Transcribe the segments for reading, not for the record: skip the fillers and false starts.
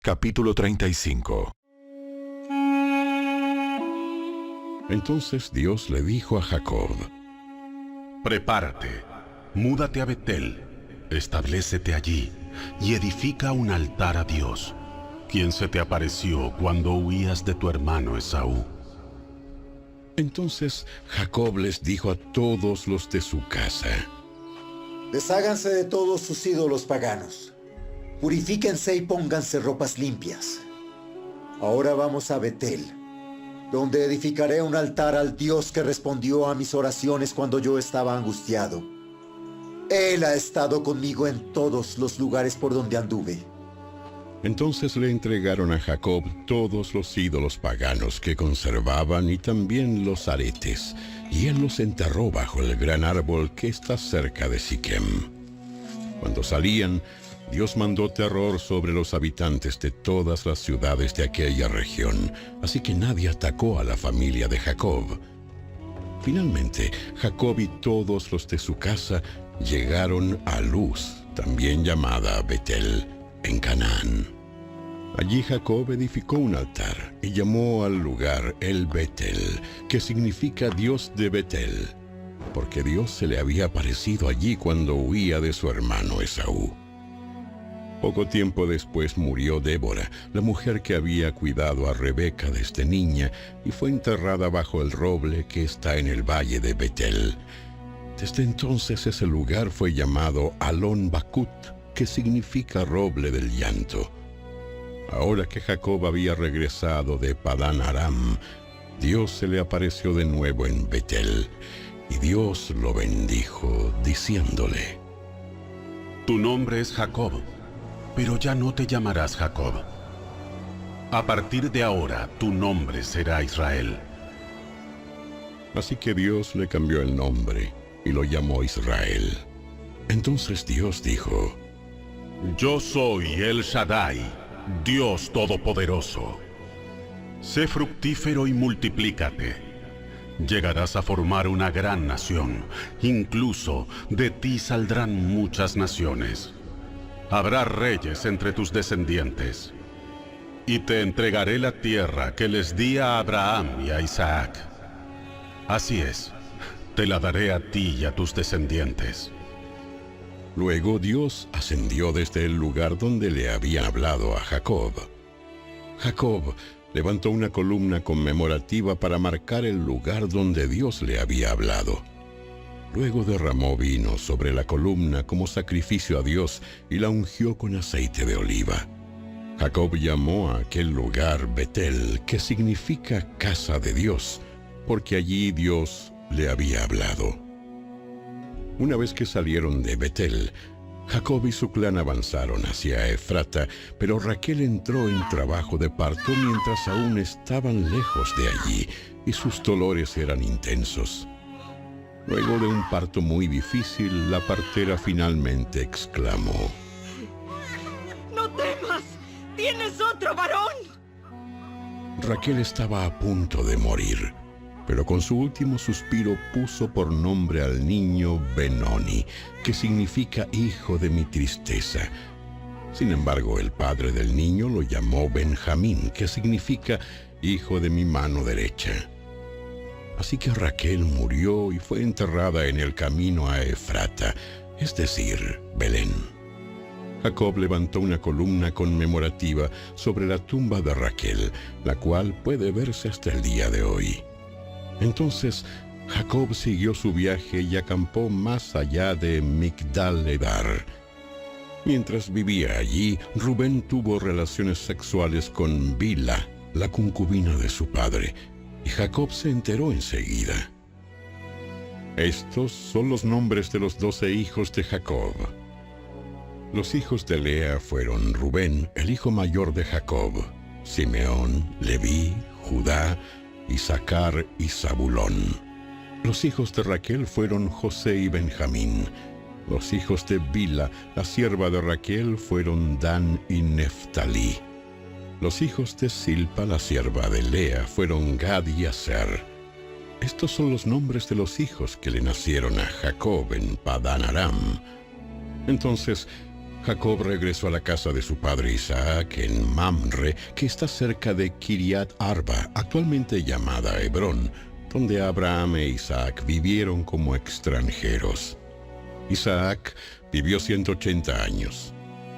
Capítulo 35. Entonces Dios le dijo a Jacob: Prepárate, múdate a Betel, establécete allí y edifica un altar a Dios, quien se te apareció cuando huías de tu hermano Esaú. Entonces Jacob les dijo a todos los de su casa: Desháganse de todos sus ídolos paganos. Purifíquense y pónganse ropas limpias. Ahora vamos a Betel, donde edificaré un altar al Dios que respondió a mis oraciones cuando yo estaba angustiado. Él ha estado conmigo en todos los lugares por donde anduve. Entonces le entregaron a Jacob todos los ídolos paganos que conservaban y también los aretes, y él los enterró bajo el gran árbol que está cerca de Siquem. Cuando salían, Dios mandó terror sobre los habitantes de todas las ciudades de aquella región, así que nadie atacó a la familia de Jacob. Finalmente, Jacob y todos los de su casa llegaron a Luz, también llamada Betel, en Canaán. Allí Jacob edificó un altar y llamó al lugar El Betel, que significa Dios de Betel, porque Dios se le había aparecido allí cuando huía de su hermano Esaú. Poco tiempo después murió Débora, la mujer que había cuidado a Rebeca desde niña, y fue enterrada bajo el roble que está en el valle de Betel. Desde entonces ese lugar fue llamado Alon Bakut, que significa roble del llanto. Ahora que Jacob había regresado de Padán Aram, Dios se le apareció de nuevo en Betel, y Dios lo bendijo, diciéndole: Tu nombre es Jacob, pero ya no te llamarás Jacob. A partir de ahora, tu nombre será Israel. Así que Dios le cambió el nombre y lo llamó Israel. Entonces Dios dijo: Yo soy El Shaddai, Dios Todopoderoso. Sé fructífero y multiplícate. Llegarás a formar una gran nación. Incluso de ti saldrán muchas naciones. Habrá reyes entre tus descendientes. Y te entregaré la tierra que les di a Abraham y a Isaac. Así es, te la daré a ti y a tus descendientes. Luego Dios ascendió desde el lugar donde le había hablado a Jacob. Jacob levantó una columna conmemorativa para marcar el lugar donde Dios le había hablado. Luego derramó vino sobre la columna como sacrificio a Dios y la ungió con aceite de oliva. Jacob llamó a aquel lugar Betel, que significa casa de Dios, porque allí Dios le había hablado. Una vez que salieron de Betel, Jacob y su clan avanzaron hacia Efrata, pero Raquel entró en trabajo de parto mientras aún estaban lejos de allí, y sus dolores eran intensos. Luego de un parto muy difícil, la partera finalmente exclamó: ¡No temas! ¡Tienes otro varón! Raquel estaba a punto de morir, pero con su último suspiro puso por nombre al niño Benoni, que significa hijo de mi tristeza. Sin embargo, el padre del niño lo llamó Benjamín, que significa hijo de mi mano derecha. Así que Raquel murió y fue enterrada en el camino a Efrata, es decir, Belén. Jacob levantó una columna conmemorativa sobre la tumba de Raquel, la cual puede verse hasta el día de hoy. Entonces Jacob siguió su viaje y acampó más allá de Migdal-edar. Mientras vivía allí, Rubén tuvo relaciones sexuales con Bila, la concubina de su padre, y Jacob se enteró enseguida. Estos son los nombres de los 12 hijos de Jacob. Los hijos de Lea fueron Rubén, el hijo mayor de Jacob, Simeón, Leví, Judá, Isaacar y Zabulón. Los hijos de Raquel fueron José y Benjamín. Los hijos de Bila, la sierva de Raquel, fueron Dan y Neftalí. Los hijos de Silpa, la sierva de Lea, fueron Gad y Aser. Estos son los nombres de los hijos que le nacieron a Jacob en Padán Aram. Entonces Jacob regresó a la casa de su padre Isaac en Mamre, que está cerca de Kiriat Arba, actualmente llamada Hebrón, donde Abraham e Isaac vivieron como extranjeros. Isaac vivió 180 años.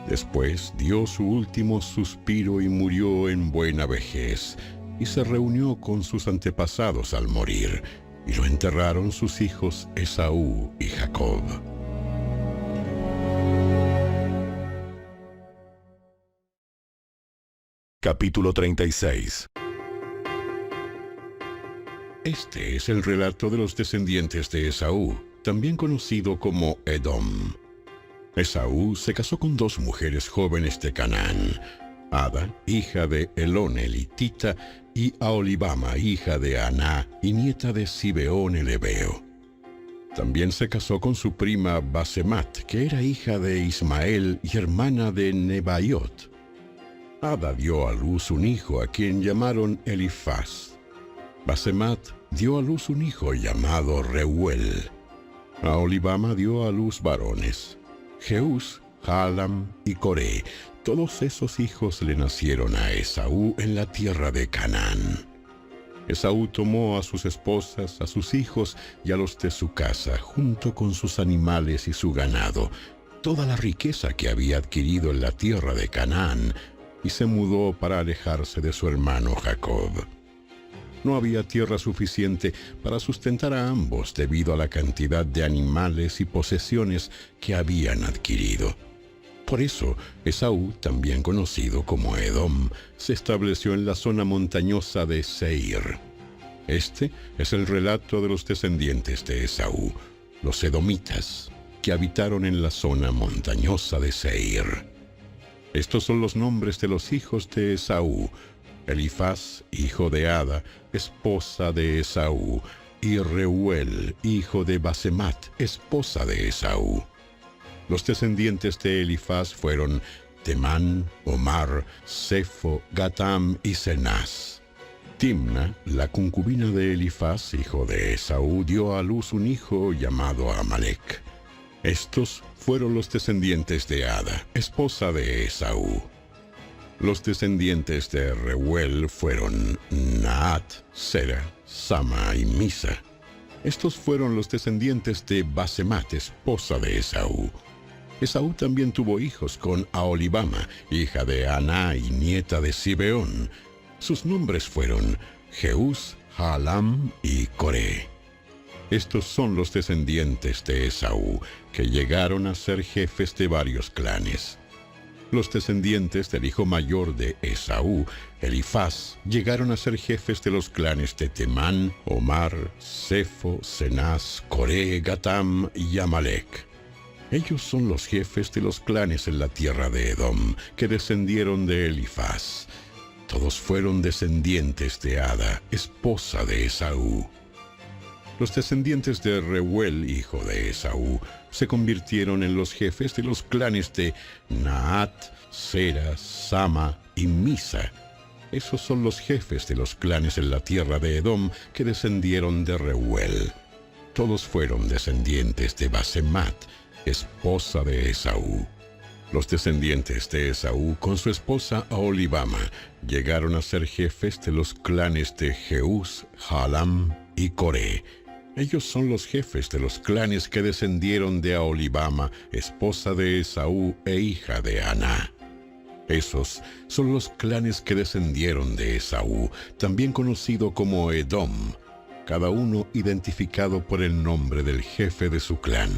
Después dio su último suspiro y murió en buena vejez, y se reunió con sus antepasados al morir, y lo enterraron sus hijos Esaú y Jacob. Capítulo 36. Este es el relato de los descendientes de Esaú, también conocido como Edom. Esaú se casó con dos mujeres jóvenes de Canaán, Ada, hija de Elón elitita, y Aholibama, hija de Aná y nieta de Sibeón el heveo. También se casó con su prima Basemat, que era hija de Ismael y hermana de Nebaiot. Ada dio a luz un hijo a quien llamaron Elifaz. Basemat dio a luz un hijo llamado Reuel. Aholibama dio a luz varones, Jeús, Jaalam y Coré. Todos esos hijos le nacieron a Esaú en la tierra de Canaán. Esaú tomó a sus esposas, a sus hijos y a los de su casa, junto con sus animales y su ganado, toda la riqueza que había adquirido en la tierra de Canaán, y se mudó para alejarse de su hermano Jacob. No había tierra suficiente para sustentar a ambos debido a la cantidad de animales y posesiones que habían adquirido. Por eso, Esaú, también conocido como Edom, se estableció en la zona montañosa de Seir. Este es el relato de los descendientes de Esaú, los edomitas, que habitaron en la zona montañosa de Seir. Estos son los nombres de los hijos de Esaú: Elifaz, hijo de Ada, esposa de Esaú, y Reuel, hijo de Basemat, esposa de Esaú. Los descendientes de Elifaz fueron Temán, Omar, Sefo, Gatam y Cenaz. Timna, la concubina de Elifaz, hijo de Esaú, dio a luz un hijo llamado Amalek. Estos fueron los descendientes de Ada, esposa de Esaú. Los descendientes de Reuel fueron Naat, Sera, Sama y Misa. Estos fueron los descendientes de Basemat, esposa de Esaú. Esaú también tuvo hijos con Aholibama, hija de Aná y nieta de Sibeón. Sus nombres fueron Jeús, Jaalam y Coré. Estos son los descendientes de Esaú, que llegaron a ser jefes de varios clanes. Los descendientes del hijo mayor de Esaú, Elifaz, llegaron a ser jefes de los clanes de Temán, Omar, Sefo, Cenaz, Coré, Gatam y Amalek. Ellos son los jefes de los clanes en la tierra de Edom, que descendieron de Elifaz. Todos fueron descendientes de Ada, esposa de Esaú. Los descendientes de Reuel, hijo de Esaú, se convirtieron en los jefes de los clanes de Naat, Sera, Sama y Misa. Esos son los jefes de los clanes en la tierra de Edom que descendieron de Reuel. Todos fueron descendientes de Basemat, esposa de Esaú. Los descendientes de Esaú con su esposa Aholibama llegaron a ser jefes de los clanes de Jeús, Jaalam y Coré. Ellos son los jefes de los clanes que descendieron de Aholibama, esposa de Esaú e hija de Aná. Esos son los clanes que descendieron de Esaú, también conocido como Edom, cada uno identificado por el nombre del jefe de su clan.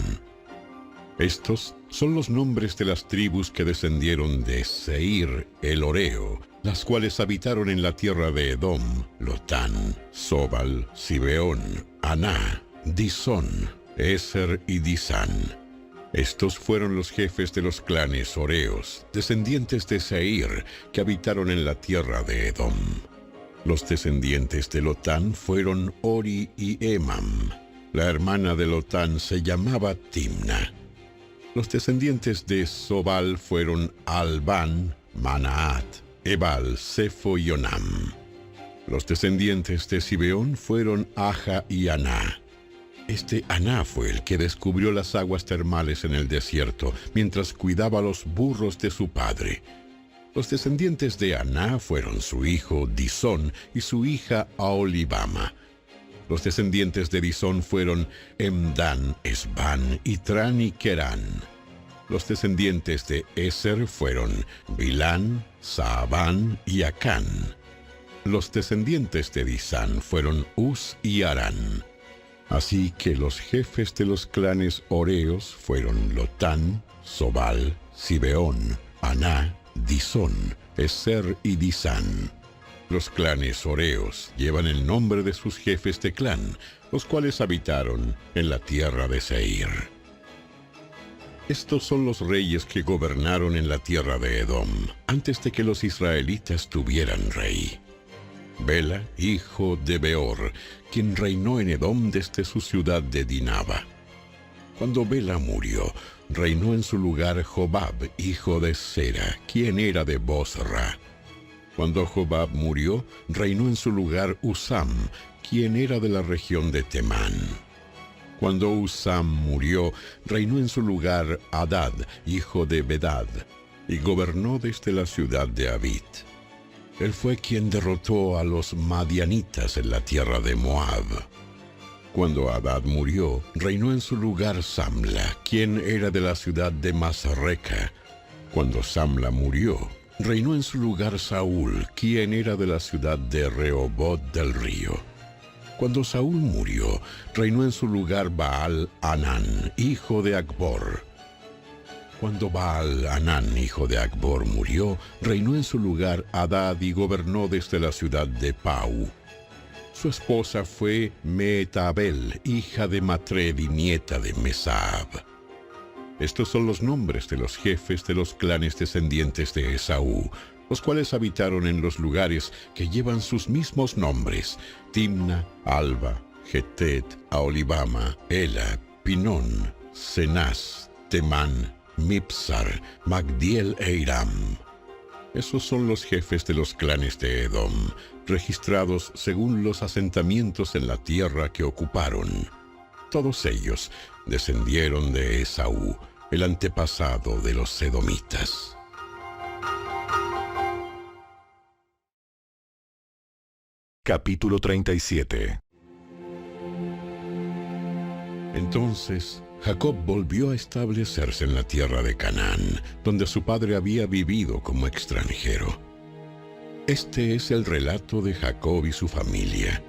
Estos son los nombres de las tribus que descendieron de Seir, el Horeo, las cuales habitaron en la tierra de Edom: Lotán, Sobal, Sibeón, Aná, Disón, Eser y Disán. Estos fueron los jefes de los clanes Horeos, descendientes de Seir, que habitaron en la tierra de Edom. Los descendientes de Lotán fueron Ori y Emam. La hermana de Lotán se llamaba Timna. Los descendientes de Sobal fueron Albán, Manaat, Ebal, Sefo y Onam. Los descendientes de Sibeón fueron Aja y Aná. Aná fue el que descubrió las aguas termales en el desierto, mientras cuidaba los burros de su padre. Los descendientes de Aná fueron su hijo Disón y su hija Aholibama. Los descendientes de Disón fueron Emdán, Esbán, Itrán y Querán. Los descendientes de Eser fueron Bilán, Saabán y Acán. Los descendientes de Disán fueron Uz y Arán. Así que los jefes de los clanes horeos fueron Lotán, Sobal, Sibeón, Aná, Disón, Eser y Disán. Los clanes horeos llevan el nombre de sus jefes de clan, los cuales habitaron en la tierra de Seir. Estos son los reyes que gobernaron en la tierra de Edom, antes de que los israelitas tuvieran rey. Bela, hijo de Beor, quien reinó en Edom desde su ciudad de Dinaba. Cuando Bela murió, reinó en su lugar Jobab, hijo de Sera, quien era de Bosra. Cuando Jobab murió, reinó en su lugar Usam, quien era de la región de Temán. Cuando Usam murió, reinó en su lugar Hadad, hijo de Bedad, y gobernó desde la ciudad de Avit. Él fue quien derrotó a los madianitas en la tierra de Moab. Cuando Hadad murió, reinó en su lugar Samla, quien era de la ciudad de Masreca. Cuando Samla murió, reinó en su lugar Saúl, quien era de la ciudad de Rehoboth del río. Cuando Saúl murió, reinó en su lugar Baal-Hanán, hijo de Acbor. Cuando Baal-Hanán, hijo de Acbor, murió, reinó en su lugar Hadad y gobernó desde la ciudad de Pau. Su esposa fue Mehetabel, hija de Matred y nieta de Mesab. Estos son los nombres de los jefes de los clanes descendientes de Esaú, los cuales habitaron en los lugares que llevan sus mismos nombres: Timna, Alba, Getet, Aholibama, Ela, Pinón, Cenaz, Temán, Mipsar, Magdiel e Iram. Esos son los jefes de los clanes de Edom, registrados según los asentamientos en la tierra que ocuparon. Todos ellos descendieron de Esaú, el antepasado de los edomitas. Capítulo 37. Entonces Jacob volvió a establecerse en la tierra de Canaán, donde su padre había vivido como extranjero. Este es el relato de Jacob y su familia.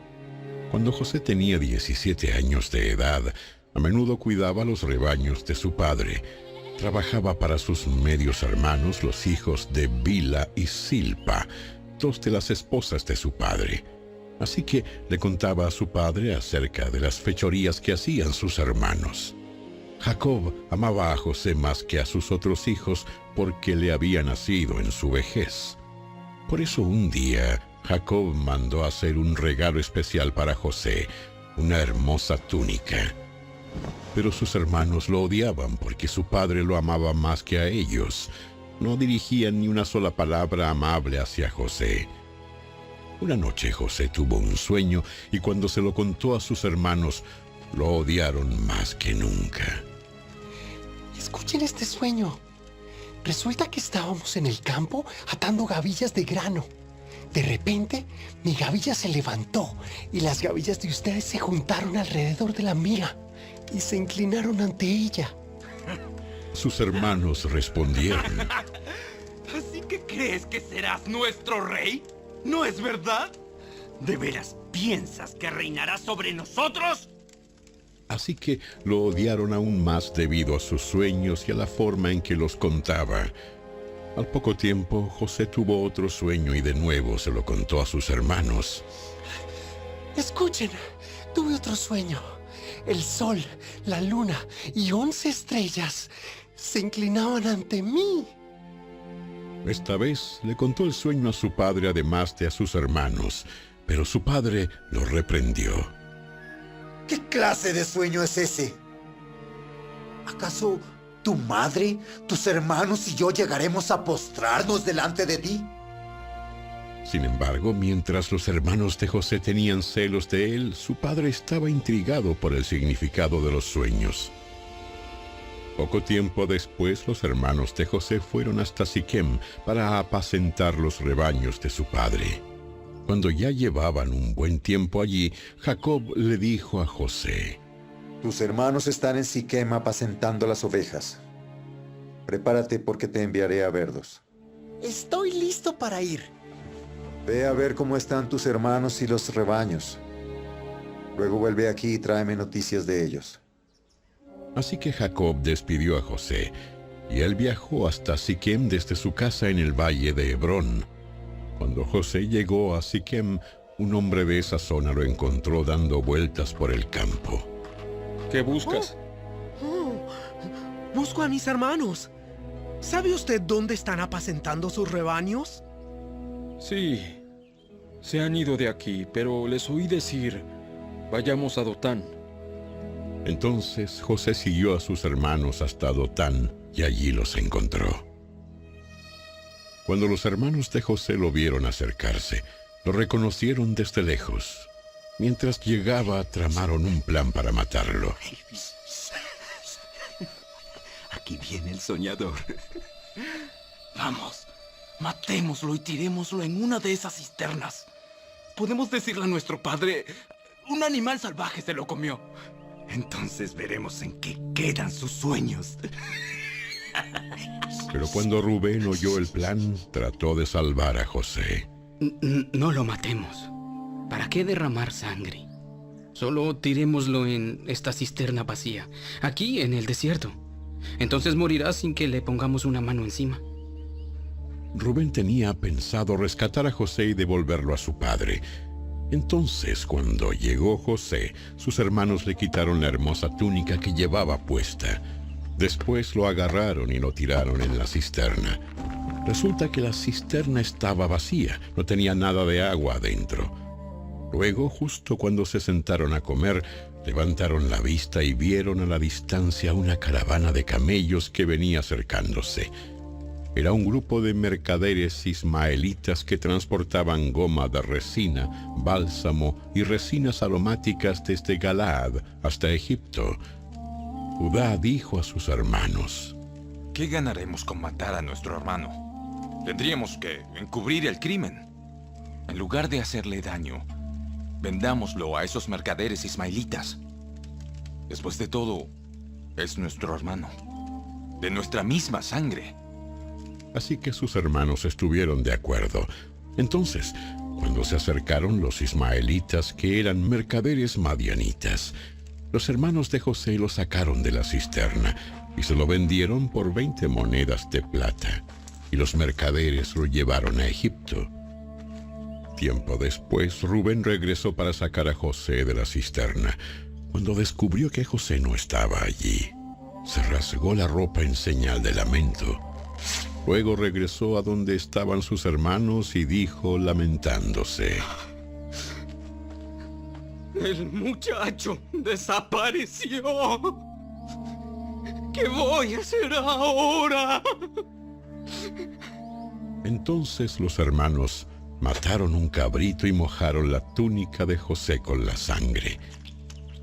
Cuando José tenía 17 años de edad, a menudo cuidaba los rebaños de su padre. Trabajaba para sus medios hermanos, los hijos de Bila y Silpa, dos de las esposas de su padre. Así que le contaba a su padre acerca de las fechorías que hacían sus hermanos. Jacob amaba a José más que a sus otros hijos porque le había nacido en su vejez. Por eso un día Jacob mandó hacer un regalo especial para José, una hermosa túnica. Pero sus hermanos lo odiaban porque su padre lo amaba más que a ellos. No dirigían ni una sola palabra amable hacia José. Una noche José tuvo un sueño y cuando se lo contó a sus hermanos, lo odiaron más que nunca. Escuchen este sueño. Resulta que estábamos en el campo atando gavillas de grano. De repente, mi gavilla se levantó y las gavillas de ustedes se juntaron alrededor de la mía y se inclinaron ante ella. Sus hermanos respondieron: ¿Así que crees que serás nuestro rey? ¿No es verdad? ¿De veras piensas que reinarás sobre nosotros? Así que lo odiaron aún más debido a sus sueños y a la forma en que los contaba. Al poco tiempo, José tuvo otro sueño y de nuevo se lo contó a sus hermanos. Escuchen, tuve otro sueño. El sol, la luna y 11 estrellas se inclinaban ante mí. Esta vez le contó el sueño a su padre además de a sus hermanos, pero su padre lo reprendió. ¿Qué clase de sueño es ese? ¿Acaso tu madre, tus hermanos y yo llegaremos a postrarnos delante de ti? Sin embargo, mientras los hermanos de José tenían celos de él, su padre estaba intrigado por el significado de los sueños. Poco tiempo después, los hermanos de José fueron hasta Siquem para apacentar los rebaños de su padre. Cuando ya llevaban un buen tiempo allí, Jacob le dijo a José: Tus hermanos están en Siquem apacentando las ovejas. Prepárate porque te enviaré a verlos. Estoy listo para ir. Ve a ver cómo están tus hermanos y los rebaños. Luego vuelve aquí y tráeme noticias de ellos. Así que Jacob despidió a José, y él viajó hasta Siquem desde su casa en el valle de Hebrón. Cuando José llegó a Siquem, un hombre de esa zona lo encontró dando vueltas por el campo. ¿Qué buscas? Busco a mis hermanos. ¿Sabe usted dónde están apacentando sus rebaños? Sí, se han ido de aquí, pero les oí decir, vayamos a Dotán. Entonces José siguió a sus hermanos hasta Dotán, y allí los encontró. Cuando los hermanos de José lo vieron acercarse, lo reconocieron desde lejos. Mientras llegaba, tramaron un plan para matarlo. Aquí viene el soñador. Vamos, matémoslo y tirémoslo en una de esas cisternas. Podemos decirle a nuestro padre, un animal salvaje se lo comió. Entonces veremos en qué quedan sus sueños. Pero cuando Rubén oyó el plan, trató de salvar a José. No lo matemos. ¿Para qué derramar sangre? Solo tirémoslo en esta cisterna vacía, aquí en el desierto. Entonces morirá sin que le pongamos una mano encima. Rubén tenía pensado rescatar a José y devolverlo a su padre. Entonces, cuando llegó José, sus hermanos le quitaron la hermosa túnica que llevaba puesta. Después lo agarraron y lo tiraron en la cisterna. Resulta que la cisterna estaba vacía, no tenía nada de agua adentro. Luego, justo cuando se sentaron a comer, levantaron la vista y vieron a la distancia una caravana de camellos que venía acercándose. Era un grupo de mercaderes ismaelitas que transportaban goma de resina, bálsamo y resinas aromáticas desde Galaad hasta Egipto. Judá dijo a sus hermanos: ¿Qué ganaremos con matar a nuestro hermano? Tendríamos que encubrir el crimen. En lugar de hacerle daño, vendámoslo a esos mercaderes ismaelitas. Después de todo, es nuestro hermano, de nuestra misma sangre. Así que sus hermanos estuvieron de acuerdo. Entonces, cuando se acercaron los ismaelitas, que eran mercaderes madianitas, los hermanos de José lo sacaron de la cisterna y se lo vendieron por 20 monedas de plata, y los mercaderes lo llevaron a Egipto. Tiempo después, Rubén regresó para sacar a José de la cisterna. Cuando descubrió que José no estaba allí, se rasgó la ropa en señal de lamento. Luego regresó a donde estaban sus hermanos y dijo, lamentándose: El muchacho desapareció. ¿Qué voy a hacer ahora? Entonces los hermanos mataron un cabrito y mojaron la túnica de José con la sangre.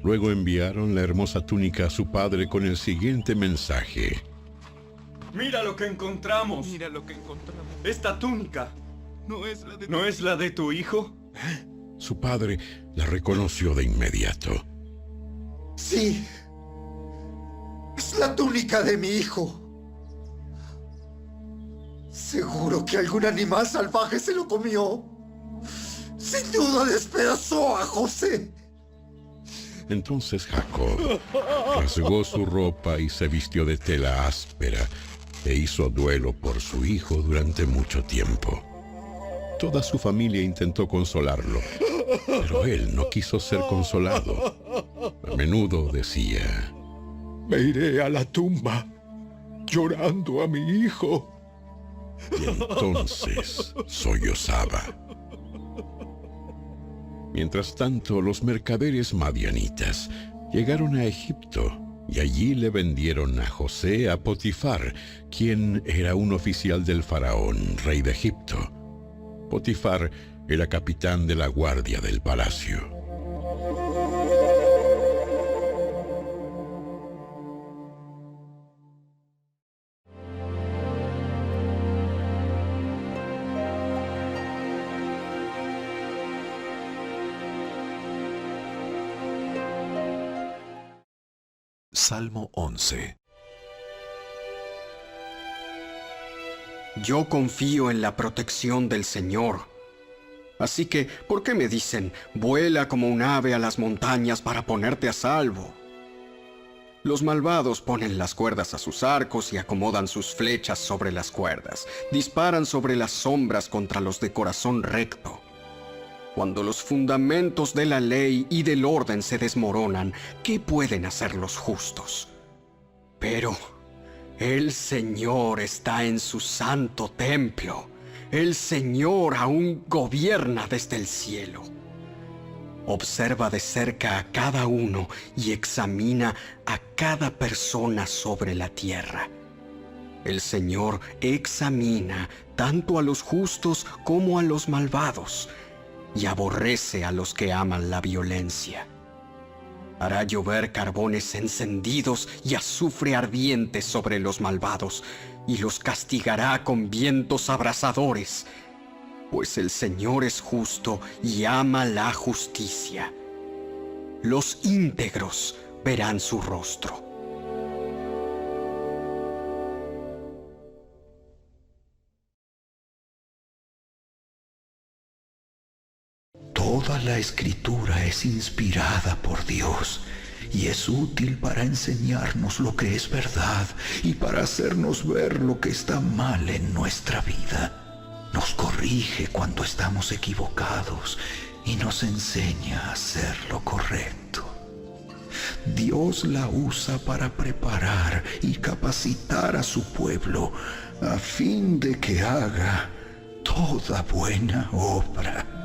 Luego enviaron la hermosa túnica a su padre con el siguiente mensaje: Mira lo que encontramos. Mira lo que encontramos. Esta túnica. ¿No es la de tu hijo? Su padre la reconoció de inmediato. Sí. Es la túnica de mi hijo. Seguro que algún animal salvaje se lo comió. Sin duda despedazó a José. Entonces Jacob rasgó su ropa y se vistió de tela áspera e hizo duelo por su hijo durante mucho tiempo. Toda su familia intentó consolarlo, pero él no quiso ser consolado. A menudo decía: Me iré a la tumba llorando a mi hijo. Y entonces sollozaba. Mientras tanto, los mercaderes madianitas llegaron a Egipto y allí le vendieron a José a Potifar, quien era un oficial del faraón, rey de Egipto. Potifar era capitán de la guardia del palacio. Salmo 11. Yo confío en la protección del Señor. Así que, ¿por qué me dicen, vuela como un ave a las montañas para ponerte a salvo? Los malvados ponen las cuerdas a sus arcos y acomodan sus flechas sobre las cuerdas. Disparan sobre las sombras contra los de corazón recto. Cuando los fundamentos de la ley y del orden se desmoronan, ¿qué pueden hacer los justos? Pero el Señor está en su santo templo. El Señor aún gobierna desde el cielo. Observa de cerca a cada uno y examina a cada persona sobre la tierra. El Señor examina tanto a los justos como a los malvados y aborrece a los que aman la violencia. Hará llover carbones encendidos y azufre ardiente sobre los malvados, y los castigará con vientos abrasadores, pues el Señor es justo y ama la justicia. Los íntegros verán su rostro. Toda la escritura es inspirada por Dios y es útil para enseñarnos lo que es verdad y para hacernos ver lo que está mal en nuestra vida. Nos corrige cuando estamos equivocados y nos enseña a hacer lo correcto. Dios la usa para preparar y capacitar a su pueblo a fin de que haga toda buena obra.